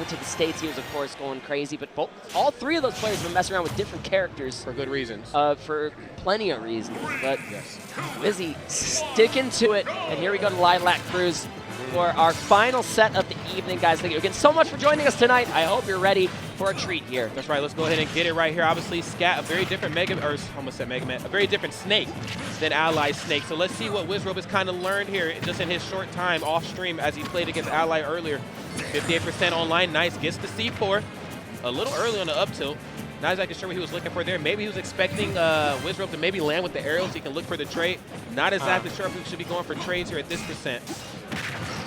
bit to the States, he was, of course, going crazy. But all three of those players have been messing around with different characters. For good reasons. For plenty of reasons. But Wizzy sticking to it. And here we go to Lilac Cruise for our final set of the evening, guys. Thank you again so much for joining us tonight. I hope you're ready for a treat here. That's right. Let's go ahead and get it right here. Obviously, ScAtt, a very different almost said Mega Man, a very different Snake than Ally Snake. So let's see what Wizzrobe has kind of learned here just in his short time off stream as he played against Ally earlier. 58% online. Nice. Gets the C4. A little early on the up tilt. Not exactly sure what he was looking for there. Maybe he was expecting Wizzrobe to maybe land with the arrows so he can look for the trade. Not exactly sure if we should be going for trades here at this percent.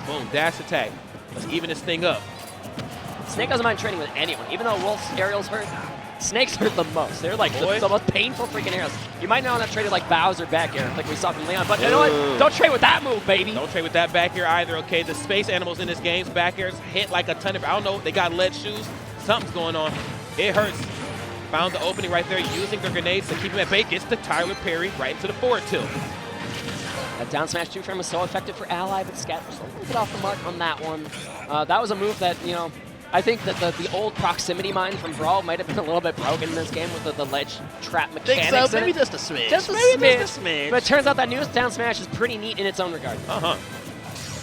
Boom, dash attack. Let's even this thing up. Snake doesn't mind trading with anyone. Even though Wolf's aerials hurt, Snakes hurt the most. They're like the most painful freaking arrows. You might know that traded like Bowser back air, like we saw from Leon, but you know what? Don't trade with that move, baby. Don't trade with that back air either, okay? The space animals in this game's back airs hit like a ton of, I don't know, they got lead shoes. Something's going on. It hurts. Found the opening right there, using the grenades to keep him at bay. Gets the Tyler Perry right into the forward tilt. That down smash 2 frame was so effective for Ally, but ScAtt was a little bit off the mark on that one. That was a move that, you know, I think that the old proximity mine from Brawl might have been a little bit broken in this game with the ledge trap mechanics. Think so, maybe just a smidge. Just a smidge. But it turns out that new down smash is pretty neat in its own regard.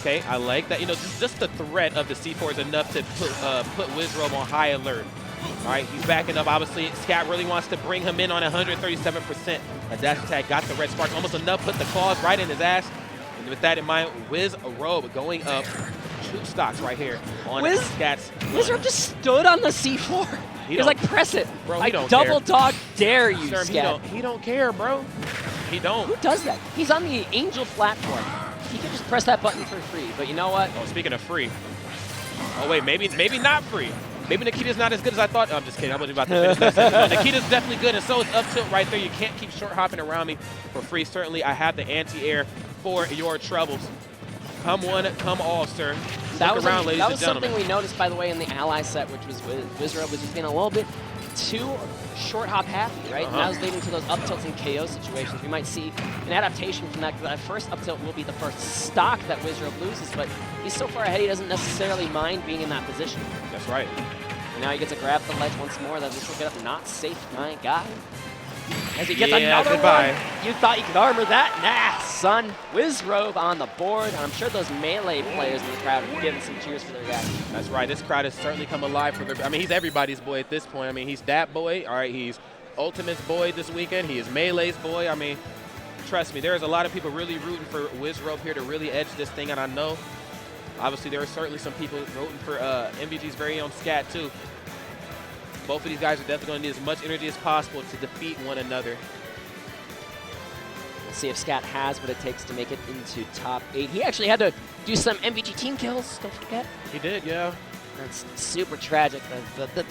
Okay, I like that. You know, just the threat of the C4 is enough to put Wizzrobe on high alert. All right, he's backing up. Obviously, ScAtt really wants to bring him in on 137%. A dash attack got the red spark, almost enough, put the claws right in his ass. And with that in mind, Wizzrobe going up 2 stocks right here on ScAtt's. Wizzrobe just stood on the C4. He's like, press it. Bro, like, double dog dare you, Sir, ScAtt. He don't care, bro. He don't. Who does that? He's on the Angel platform. He can just press that button for free. But you know what? Oh, speaking of free. Oh, wait, maybe not free. Maybe Nikita's not as good as I thought. Oh, I'm just kidding. I'm about to finish this. No, Nikita's definitely good, and so is up tilt right there. You can't keep short hopping around me for free. Certainly, I have the anti-air for your troubles. Come one, come all, sir. That was ladies and something we noticed, by the way, in the Ally set, which was Wizzrobe was just being a little bit too short hop happy, right? And that was leading to those up tilts and KO situations. We might see an adaptation from that, because that first up tilt will be the first stock that Wizzrobe loses, but he's so far ahead he doesn't necessarily mind being in that position. That's right. And now he gets to grab the ledge once more. That this will get up not safe, my guy. As he gets another one. You thought you could armor that? Nah, son. Wizzrobe on the board. And I'm sure those melee players in the crowd are giving some cheers for their guy. That's right. This crowd has certainly come alive for their. I mean, he's everybody's boy at this point. I mean, he's that boy. All right, he's Ultimate's boy this weekend. He is Melee's boy. I mean, trust me, there's a lot of people really rooting for Wizzrobe here to really edge this thing. And I know, obviously, there are certainly some people rooting for MVG's very own ScAtt, too. Both of these guys are definitely going to need as much energy as possible to defeat one another. We'll see if ScAtt has what it takes to make it into top 8. He actually had to do some MVG team kills, don't forget. He did, yeah. That's super tragic.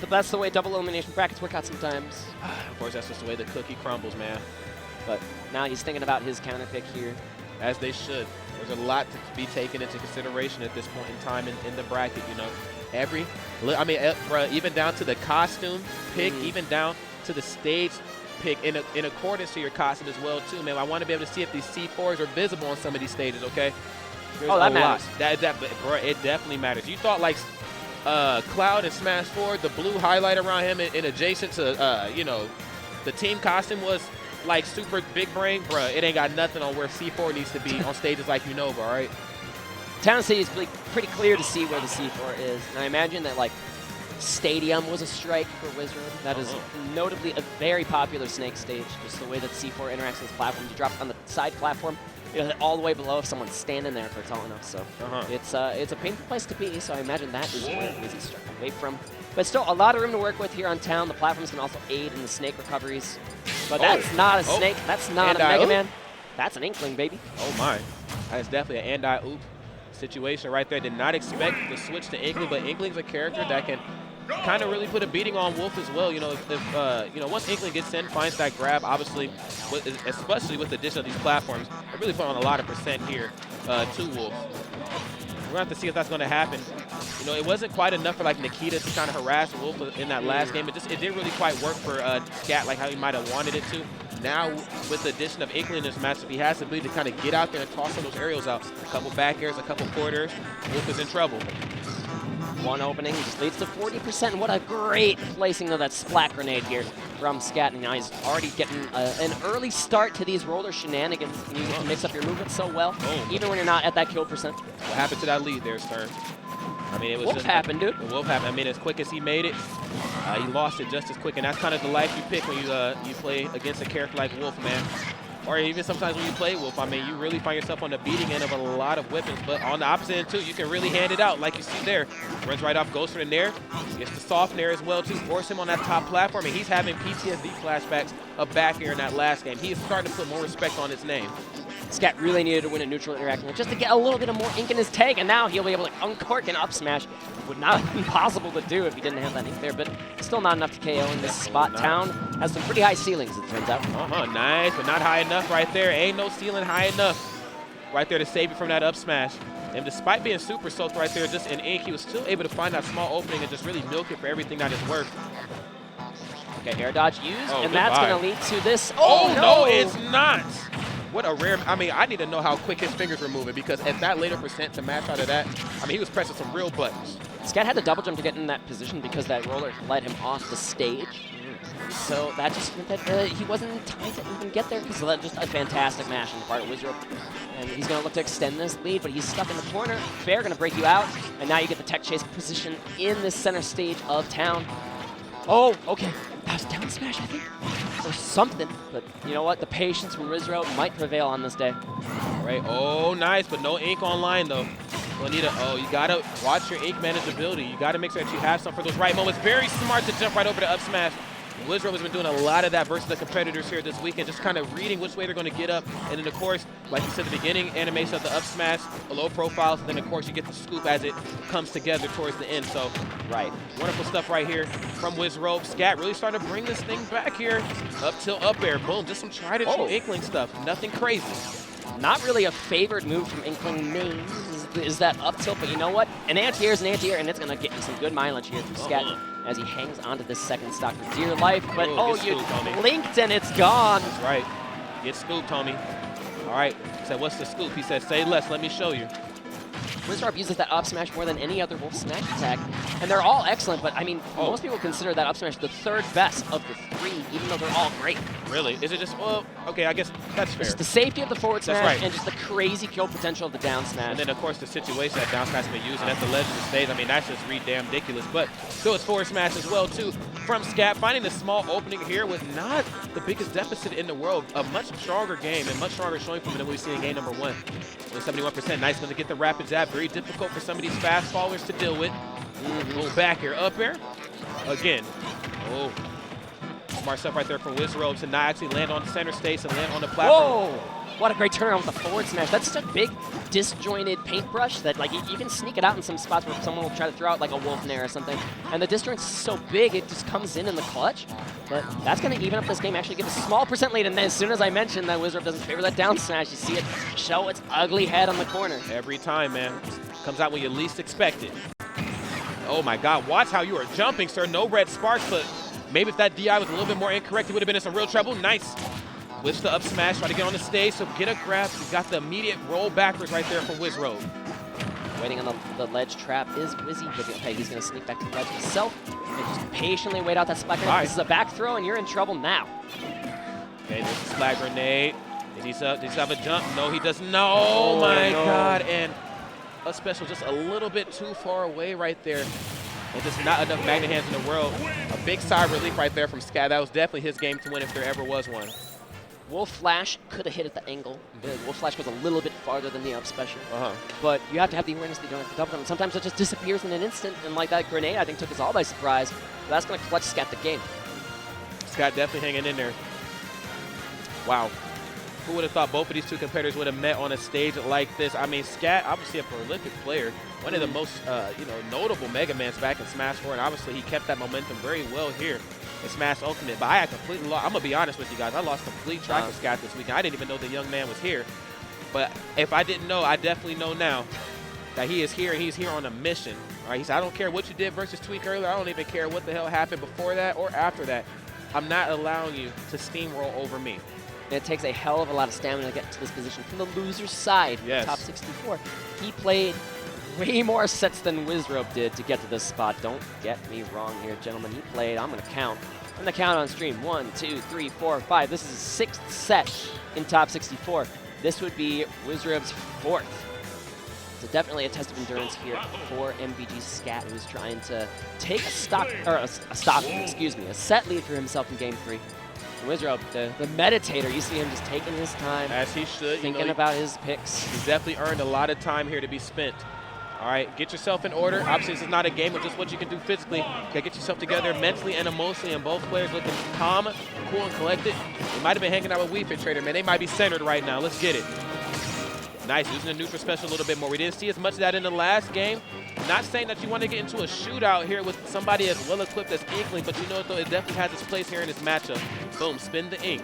That's the way double elimination brackets work out sometimes. Of course, that's just the way the cookie crumbles, man. But now he's thinking about his counter pick here. As they should. There's a lot to be taken into consideration at this point in time in the bracket, you know. Even down to the costume pick, even down to the stage pick in accordance to your costume as well, too, man. I want to be able to see if these C4s are visible on some of these stages, okay? There's that matters. Bro, it definitely matters. You thought, like, Cloud in Smash 4, the blue highlight around him in adjacent to, you know, the team costume was, like, super big brain? Bruh, it ain't got nothing on where C4 needs to be on stages like Unova, all right? Town City is pretty clear to see where the C4 is. And I imagine that, like, Stadium was a strike for Wizzrobe. That is notably a very popular Snake stage, just the way that C4 interacts with this platform. You drop it on the side platform, you know, all the way below if someone's standing there for tall enough. So it's a painful place to be, so I imagine that is where Wizzy struck away from. But still, a lot of room to work with here on Town. The platforms can also aid in the Snake recoveries. But that's not a Snake. That's not a Mega Man. That's an Inkling, baby. Oh, my. That is definitely an and-I-oop situation right there. Did not expect the switch to Inkling, but Inkling's a character that can kind of really put a beating on Wolf as well. You know, if you know, once Inkling gets in, finds that grab, obviously, especially with the addition of these platforms, they really put on a lot of percent here to Wolf. We're going to have to see if that's going to happen. You know, it wasn't quite enough for, like, Nikita to kind of harass Wolf in that last game. It didn't really quite work for ScAtt like how he might have wanted it to. Now, with the addition of Inkling in this matchup, he has the ability to kind of get out there and toss some of those aerials out. A couple back airs, a couple forward airs. Wolf is in trouble. one opening just leads to 40%. And what a great placing of that splat grenade here from ScAtt. And now he's already getting an early start to these roller shenanigans. And you can mix up your movement so well, even when you're not at that kill percent. What happened to that lead there, sir? I mean, it was Wolf just happened, dude. The Wolf happened. I mean, as quick as he made it, he lost it just as quick. And that's kind of the life you pick when you play against a character like Wolf, man. Or even sometimes when you play Wolf, I mean, you really find yourself on the beating end of a lot of weapons. But on the opposite end, too, you can really hand it out, like you see there. Runs right off, goes for the nair. Gets the soft nair as well, too. Force him on that top platform. And he's having PTSD flashbacks of back here in that last game. He is starting to put more respect on his name. ScAtt really needed to win a neutral interaction just to get a little bit of more ink in his tag, and now he'll be able to uncork an up smash. Would not have been possible to do if he didn't have that ink there, but still not enough to KO in this spot. Town has some pretty high ceilings, it turns out. Nice, but not high enough right there. Ain't no ceiling high enough right there to save you from that up smash. And despite being super soaked right there just in ink, he was still able to find that small opening and just really milk it for everything that is worth. Okay, air dodge used, and that's going to lead to this. Oh, no, it's not. What a rare, I mean, I need to know how quick his fingers were moving, because at that later percent to match out of that, I mean, he was pressing some real buttons. ScAtt had to double jump to get in that position because that roller led him off the stage. So that just meant that he wasn't in time to even get there, because that's just a fantastic mash on the part of Wizzrobe. And he's going to look to extend this lead, but he's stuck in the corner. Fair going to break you out, and now you get the tech chase position in the center stage of Town. Oh, okay. That was down smash, I think, or something. But you know what? The patience from Wizzrobe might prevail on this day. All right. Oh, nice, but no ink online, though. Juanita, you got to watch your ink manageability. You got to make sure that you have some for those right moments. Very smart to jump right over the up smash. Wizzrobe has been doing a lot of that versus the competitors here this weekend, just kind of reading which way they're going to get up. And then, of course, like you said at the beginning, animation of the up smash, low profiles, and then, of course, you get the scoop as it comes together towards the end. So, wonderful stuff right here from Wizzrobe. ScAtt really starting to bring this thing back here. Up till up air. Boom, just some tried and true Inkling stuff. Nothing crazy. Not really a favored move from Inkling main is that up tilt, but you know what? An anti-air is an anti-air, and it's going to get you some good mileage here from ScAtt as he hangs onto this second stock for dear life. But you blinked and it's gone. That's right. Get scooped, homie. All right. He said, what's the scoop? He said, say less. Let me show you. Wizzrobe uses that up smash more than any other Wolf smash attack, and they're all excellent, but I mean, most people consider that up smash the third best of the three, even though they're all great. Really? Is it just, well, okay, I guess that's fair. Just the safety of the forward smash and just the crazy kill potential of the down smash. And then, of course, the situation that down smash has been using at the ledge of the stage, I mean, that's just damn ridiculous. But still, it's forward smash as well, too, from ScAtt, finding the small opening here with not the biggest deficit in the world. A much stronger game and much stronger showing from him than we've seen in game number 1. With 71%, nice going to get the rapid jab. Very difficult for some of these fast followers to deal with. Little back air, up air. Again. Oh. Smart stuff right there from Wizzrobe to not actually land on the center stage and land on the platform. Whoa! What a great turnaround with the forward smash. That's just a big disjointed paintbrush that, like, you can sneak it out in some spots where someone will try to throw out like a wolf nair or something. And the distance is so big, it just comes in the clutch. But that's going to even up this game, actually give a small percent lead. And then as soon as I mentioned that Wizzrobe doesn't favor that down smash, you see it show its ugly head on the corner. Every time, man. Comes out when you least expect it. Oh my God, watch how you are jumping, sir. No red sparks, but maybe if that DI was a little bit more incorrect, he would have been in some real trouble. Nice. Whips the up smash, try to get on the stage, so get a grab. You got the immediate roll backwards right there from Wizzrobe. Waiting on the ledge trap is Wizzy, but okay, he's going to sneak back to the ledge himself and just patiently wait out that spike grenade. This is a back throw, and you're in trouble now. Okay, there's the slag grenade. Does he have a jump? No, he does not. Oh my God, and a special just a little bit too far away right there. And just not enough magnet hands in the world. A big sigh of relief right there from ScAtt. That was definitely his game to win if there ever was one. Wolf Flash could have hit at the angle. Wolf Flash goes a little bit farther than the up special. But you have to have the awareness that you don't have to double them. Sometimes it just disappears in an instant, and like that grenade, I think took us all by surprise. But that's going to clutch ScAtt the game. ScAtt definitely hanging in there. Wow. Who would have thought both of these two competitors would have met on a stage like this? I mean, ScAtt, obviously a prolific player, one of the most notable Mega Mans back in Smash 4, and obviously he kept that momentum very well here in Smash Ultimate. But I had completely lost. I'm gonna be honest with you guys. I lost complete track of ScAtt this weekend. I didn't even know the young man was here. But if I didn't know, I definitely know now that he is here, and he's here on a mission. All right, he said, I don't care what you did versus Tweak earlier. I don't even care what the hell happened before that or after that. I'm not allowing you to steamroll over me. It takes a hell of a lot of stamina to get to this position from the loser's side, top 64. He played way more sets than Wizzrobe did to get to this spot. Don't get me wrong here, gentlemen. He played, I'm going to count. I'm going to count on stream. 1, 2, 3, 4, 5. This is his 6th set in top 64. This would be Wizzrobe's 4th. So definitely a test of endurance here for MVG ScAtt, who's trying to take a set lead for himself in game 3. And Wizzrobe, the meditator, you see him just taking his time. As he should. Thinking about his picks. He's definitely earned a lot of time here to be spent. All right, get yourself in order. Obviously, this is not a game of just what you can do physically. You gotta get yourself together mentally and emotionally, and both players looking calm, cool, and collected. They might have been hanging out with WeFit Trader, man. They might be centered right now. Let's get it. Nice, using the neutral special a little bit more. We didn't see as much of that in the last game. Not saying that you want to get into a shootout here with somebody as well equipped as Inkling, but you know what, though, it definitely has its place here in this matchup. Boom, spin the ink.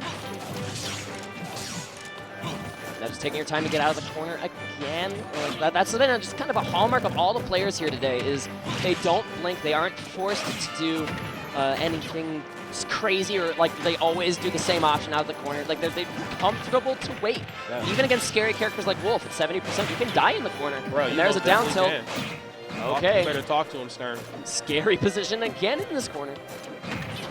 Now just taking your time to get out of the corner again. That's been just kind of a hallmark of all the players here today is they don't blink. They aren't forced to do anything crazy or like they always do the same option out of the corner. Like they're comfortable to wait. Yeah. Even against scary characters like Wolf at 70%, you can die in the corner. Bro, and there's a down tilt. Okay. Better talk to him, Stern. Scary position again in this corner.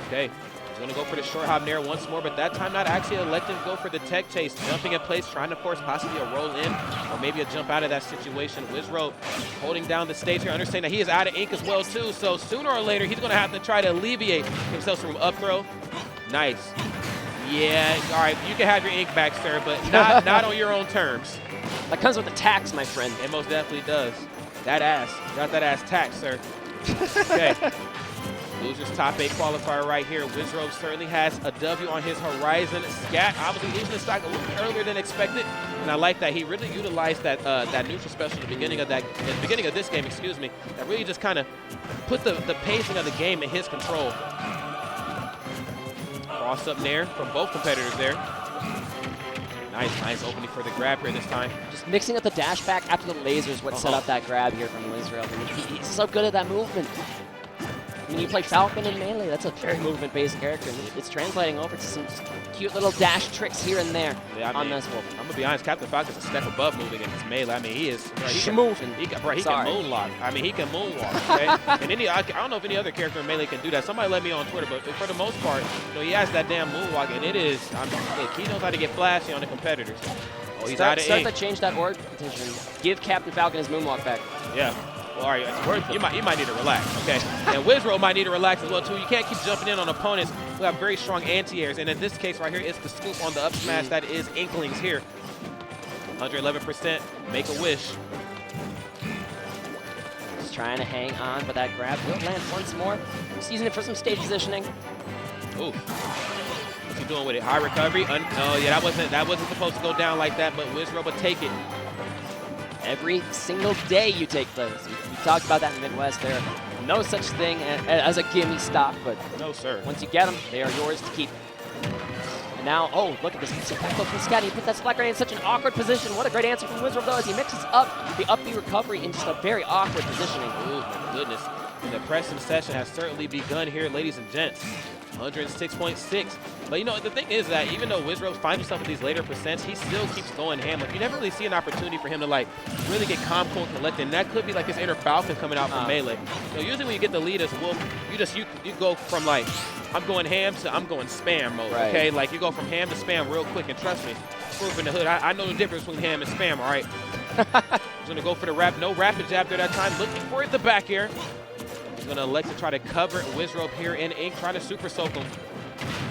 Okay. He's going to go for the short hop nair once more, but that time not actually electing to go for the tech chase. Jumping in place, trying to force possibly a roll in or maybe a jump out of that situation. Wizzrobe holding down the stage here, understanding that he is out of ink as well, too. So sooner or later, he's going to have to try to alleviate himself from up throw. Nice. Yeah, all right, you can have your ink back, sir, but not on your own terms. That comes with the tax, my friend. It most definitely does. That ass. Got that ass tax, sir. Okay. Losers top 8 qualifier right here. Wizzrobe certainly has a W on his horizon. ScAtt obviously losing his stock a little bit earlier than expected, and I like that he really utilized that that neutral special at the beginning of this game. Excuse me. That really just kind of put the pacing of the game in his control. Cross up nair from both competitors there. Nice opening for the grab here this time. Just mixing up the dash back after the lasers what set up that grab here from Wizzrobe. He's so good at that movement. I mean, you play Falcon in Melee, that's a very movement-based character, and it's translating over to some cute little dash tricks here and there on this Wolf. I'm going to be honest, Captain Falcon's a step above moving against Melee. I mean, he is. He can moonwalk. I mean, he can moonwalk, okay? And I don't know if any other character in Melee can do that. Somebody let me on Twitter, but for the most part, you know, he has that damn moonwalk, and it is, look, he knows how to get flashy on the competitors. Oh, he's out of ink. Start to change that org petition. Give Captain Falcon his moonwalk back. Yeah. Well, all right, it's worth it. You might need to relax, okay? And Wizzrobe might need to relax as well, too. You can't keep jumping in on opponents who have very strong anti-airs. And in this case right here, it's the scoop on the up smash that is Inklings here. 111%, make a wish. Just trying to hang on, but that grab will land once more. Just using it for some stage positioning. Ooh. What's he doing with it? High recovery? Oh, yeah, that wasn't supposed to go down like that, but Wizzrobe will take it. Every single day you take those. We talked about that in the Midwest. There are no such thing as a gimme stop, but no, sir. Once you get them, they are yours to keep. And now, oh, look at this. It's a back from ScAtt. He put that splat grenade in such an awkward position. What a great answer from Wizzrobe, though, as he mixes up the up B recovery in just a very awkward positioning. Oh, my goodness. The pressing session has certainly begun here, ladies and gents. 106.6. But, you know, the thing is that even though Wizzrobe finds himself at these later percents, he still keeps going ham. Like, you never really see an opportunity for him to, like, really get calm, cool, and collected. And that could be, like, his inner Falcon coming out from Melee. So usually when you get the lead as Wolf, you go from, like, I'm going ham to I'm going spam mode, okay? Like, you go from ham to spam real quick. And trust me, proof in the hood, I know the difference between ham and spam, all right? He's going to go for the no rapid jab there that time, looking for it the back air. He's going to elect to try to cover Wizzrobe here in ink, try to super soak him.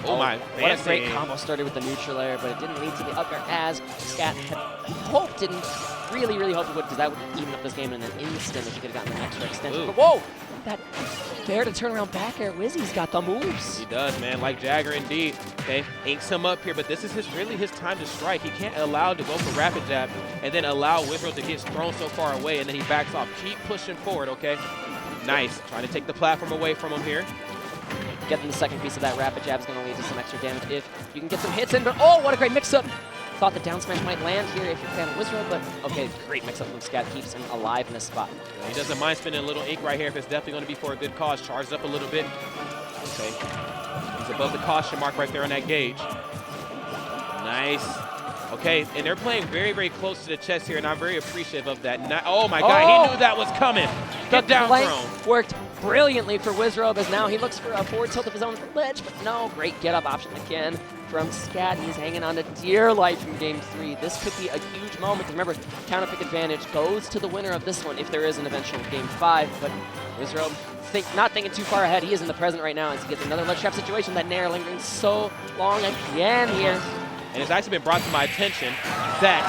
Oh my, what a great combo started with the neutral air, but it didn't lead to the up air as ScAtt had hoped, didn't really hoped it would, because that would even up this game in an instant if he could have gotten an extra extension. Ooh. But whoa, that fair to turn around back air, Wizzy's got the moves. He does, man, like Jagger indeed. Okay, inks him up here, but this is really his time to strike. He can't allow to go for rapid jab and then allow Wizzrobe to get thrown so far away, and then he backs off. Keep pushing forward, okay? Nice, trying to take the platform away from him here. Getting the second piece of that rapid jab is going to lead to some extra damage if you can get some hits in, but oh, what a great mix-up. Thought the down smash might land here if you're a fan of Wizzrobe, but okay, great mix-up from ScAtt, keeps him alive in this spot. Yeah, he doesn't mind spending a little ink right here if it's definitely going to be for a good cause. Charged up a little bit. Okay, he's above the caution mark right there on that gauge. Nice. Okay, and they're playing very, very close to the chest here, and I'm very appreciative of that. Oh my God, he knew that was coming. Get down thrown. Worked brilliantly for Wizzrobe as now he looks for a forward tilt of his own for the ledge, but no, great get up option again from ScAtt. He's hanging on to dear life in game 3. This could be a huge moment. Remember, counter pick advantage goes to the winner of this one if there is an eventual game 5, but Wizzrobe not thinking too far ahead. He is in the present right now as he gets another ledge trap situation. That Nair lingering so long again here. And it's actually been brought to my attention that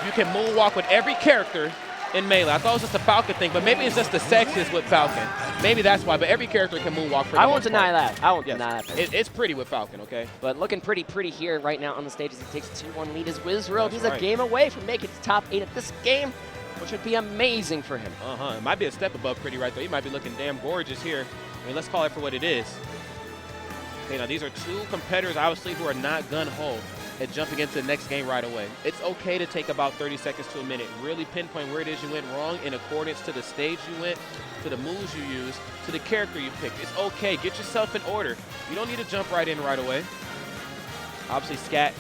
you can moonwalk with every character in Melee. I thought it was just a Falcon thing, but maybe it's just the sexist with Falcon. Maybe that's why, but every character can moonwalk. I won't deny that. I won't deny that. It's pretty with Falcon, okay? But looking pretty here right now on the stage as he takes a 2-1 lead as Wizzrobe. He's a game away from making it to top 8 at this game, which would be amazing for him. It might be a step above pretty right there. He might be looking damn gorgeous here. I mean, let's call it for what it is. Okay, now these are two competitors, obviously, who are not gun-ho at jumping into the next game right away. It's okay to take about 30 seconds to a minute. Really pinpoint where it is you went wrong in accordance to the stage you went, to the moves you used, to the character you picked. It's okay. Get yourself in order. You don't need to jump right in right away. Obviously, ScAtt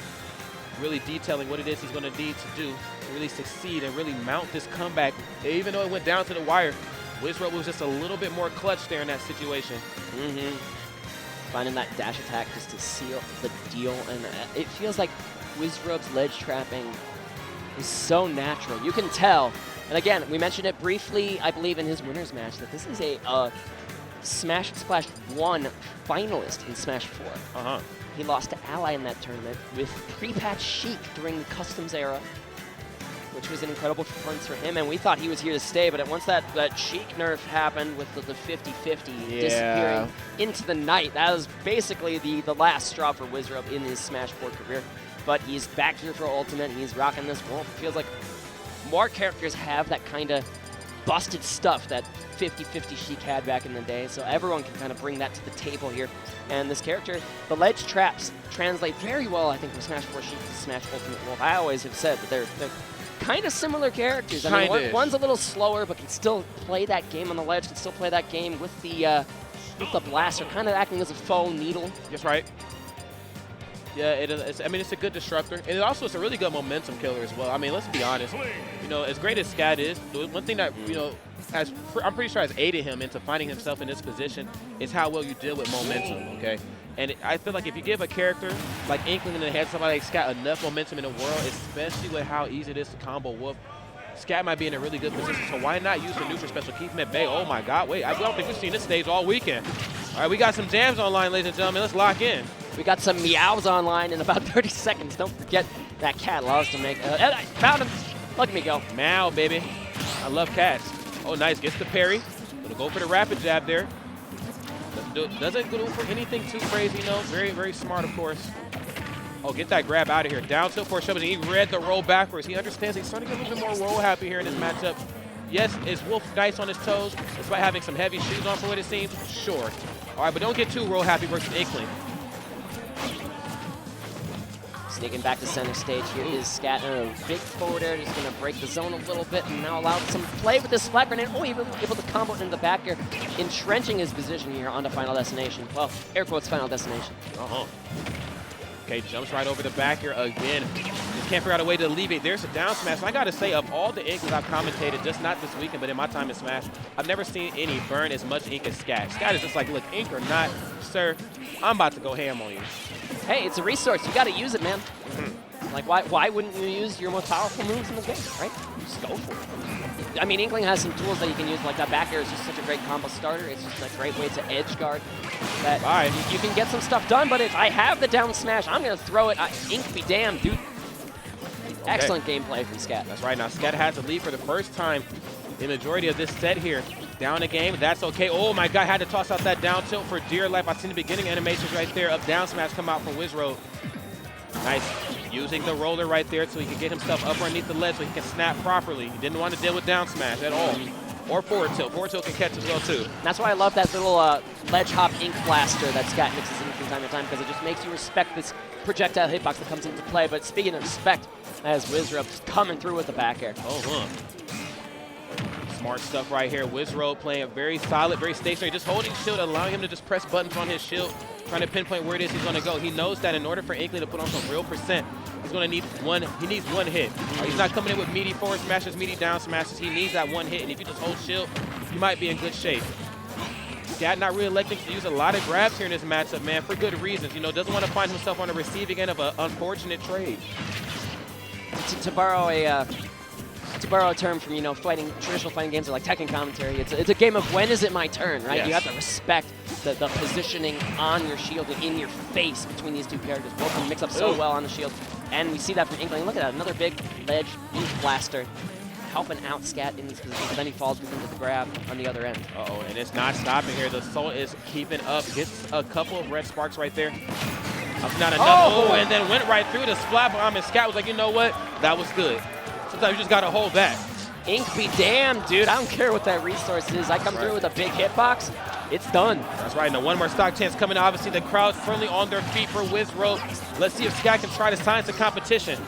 really detailing what it is he's going to need to do to really succeed and really mount this comeback. Even though it went down to the wire, Wizzrobe was just a little bit more clutch there in that situation. Finding that dash attack just to seal the deal, and it feels like Wizzrobe's ledge trapping is so natural. You can tell, and again, we mentioned it briefly, I believe, in his winner's match, that this is a Smash Splash 1 finalist in Smash 4. He lost to Ally in that tournament with pre-patch Sheik during the Customs era, which was an incredible performance for him, and we thought he was here to stay, but once that Sheik nerf happened with the 50-50 disappearing into the night, that was basically the last straw for Wizzrobe in his Smash 4 career. But he's back here for Ultimate, and he's rocking this Wolf. It feels like more characters have that kind of busted stuff that 50-50 Sheik had back in the day, so everyone can kind of bring that to the table here. And this character, the ledge traps translate very well, I think, from Smash 4 Sheik to Smash Ultimate Wolf. I always have said that they're kind of similar characters. I mean, one's a little slower, but can still play that game on the ledge, can still play that game with the blaster, kind of acting as a faux needle. That's right. Yeah, I mean, it's a good disruptor, and it's a really good momentum killer as well. I mean, let's be honest. You know, as great as ScAtt is, the one thing that, you know, I'm pretty sure has aided him into finding himself in this position is how well you deal with momentum, okay? And I feel like if you give a character like Inkling and then have somebody like ScAtt enough momentum in the world, especially with how easy it is to combo Wolf, ScAtt might be in a really good position. So why not use the neutral special, keep him at bay? Oh my God, wait, I don't think we've seen this stage all weekend. All right, we got some jams online, ladies and gentlemen. Let's lock in. We got some meows online in about 30 seconds. Don't forget that cat loves to make. I found him. Look at me go. Meow, baby. I love cats. Oh, nice. Gets the parry. Gonna go for the rapid jab there. Doesn't go for anything too crazy, no. Very, very smart, of course. Oh, get that grab out of here. Down tilt for Shove. He read the roll backwards. He understands he's starting to get a little bit more roll happy here in this matchup. Yes, is Wolf nice on his toes, despite having some heavy shoes on for what it seems? Sure. All right, but don't get too roll happy versus Inkling. Sneaking back to center stage here is ScAtt in a big forward air. He's going to break the zone a little bit and now allow some play with this flat grenade. Oh, he was able to combo it in the back air, entrenching his position here onto Final Destination. Well, air quotes Final Destination. Okay, jumps right over the back here again. Just can't figure out a way to alleviate. There's a down smash. And I got to say, of all the Inklings I've commentated, just not this weekend, but in my time in Smash, I've never seen any burn as much ink as ScAtt. ScAtt is just like, look, ink or not, sir, I'm about to go ham on you. Hey, it's a resource. You got to use it, man. Like, why wouldn't you use your most powerful moves in the game, right? Just go for it. I mean, Inkling has some tools that you can use, like that back air is just such a great combo starter. It's just a great way to edge guard. That you can get some stuff done, but if I have the down smash, I'm going to throw it. Ink be damned, dude. Okay. Excellent gameplay from ScAtt. That's right. Now, ScAtt has the lead for the first time in the majority of this set here. Down a game, that's okay. Oh my God, had to toss out that down tilt for dear life. I've seen the beginning animations right there of down smash come out from Wizzrobe. Nice. Using the roller right there so he can get himself up underneath the ledge so he can snap properly. He didn't want to deal with down smash at all. Or forward tilt. Forward tilt can catch as well too. That's why I love that little ledge hop ink blaster that ScAtt mixes in from time to time, because it just makes you respect this projectile hitbox that comes into play. But speaking of respect, as Wizzrobe just coming through with the back air. Smart stuff right here. Wizzrobe playing very solid, very stationary, just holding shield, allowing him to just press buttons on his shield, trying to pinpoint where it is he's going to go. He knows that in order for Inkling to put on some real percent, he's going to need he needs one hit. He's not coming in with meaty forward smashes, meaty down smashes. He needs that one hit, and if you just hold shield, you might be in good shape. ScAtt not really electing to use a lot of grabs here in this matchup, man, for good reasons. You know, doesn't want to find himself on the receiving end of an unfortunate trade. To borrow a term from, you know, traditional fighting games or like Tekken commentary, it's a game of when is it my turn, right? Yes. You have to respect the positioning on your shield and in your face between these two characters. Both of them mix up so well on the shield, and we see that from Inkling. Look at that, another big ledge blaster, helping out ScAtt in these positions, but then he falls into the grab on the other end. Uh-oh, and it's not stopping here. The Soul is keeping up, gets a couple of red sparks right there. Not enough. Oh, and then went right through the splat bomb, and ScAtt was like, you know what? That was good. Sometimes you just got to hold that. Ink be damned, dude. I don't care what that resource is. I come through with a big hitbox, it's done. That's right. Now one more stock chance coming. Obviously, the crowd's firmly on their feet for Wizzrobe. Let's see if ScAtt can try to sign some competition.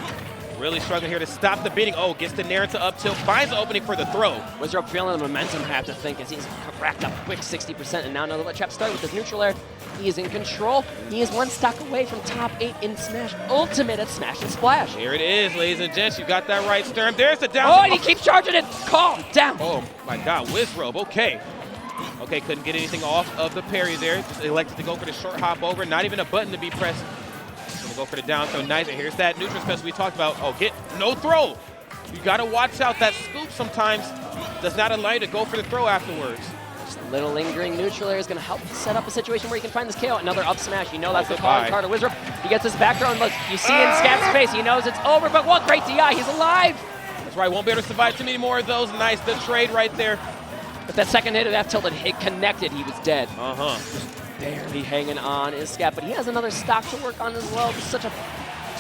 Really struggling here to stop the beating. Oh, gets the nair into up tilt, finds the opening for the throw. Wizzrobe feeling the momentum, I have to think, as he's racked up a quick 60%, and now another let trap start with his neutral air. He is in control. He is one stock away from top 8 in Smash Ultimate at Smash and Splash. Here it is, ladies and gents. You got that right, Sturm. There's the down. Oh, and he keeps charging it. Calm down. Oh, my God. Wizzrobe. Okay. Okay, couldn't get anything off of the parry there. Just elected to go for the short hop over. Not even a button to be pressed. Gonna go for the down throw. Nice. And here's that neutral special we talked about. Oh, no throw. You got to watch out. That scoop sometimes does not allow you to go for the throw afterwards. Just a little lingering neutral air is going to help set up a situation where he can find this KO. Another up smash. You know that's the calling card of Wizzrobe. He gets his back throw, and look, you see in ScAtt's face, he knows it's over, but what great DI. He's alive. That's right. Won't be able to survive too many more of those. Nice. The trade right there. But that second hit of that tilted hit connected. He was dead. Uh-huh. Just barely hanging on is ScAtt, but he has another stock to work on as well. It's such a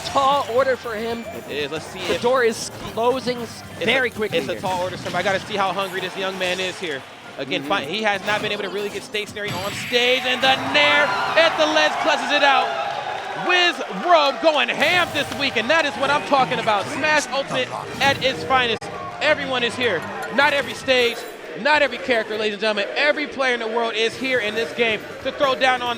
tall order for him. It is. Let's see. The door is closing very quickly. It's a tall order, sir. I got to see how hungry this young man is here. Again, he has not been able to really get stationary on stage, and the nair at the ledge clutches it out. Wizzrobe going ham this week, and that is what I'm talking about. Smash Ultimate at its finest. Everyone is here. Not every stage, not every character, ladies and gentlemen. Every player in the world is here in this game to throw down on the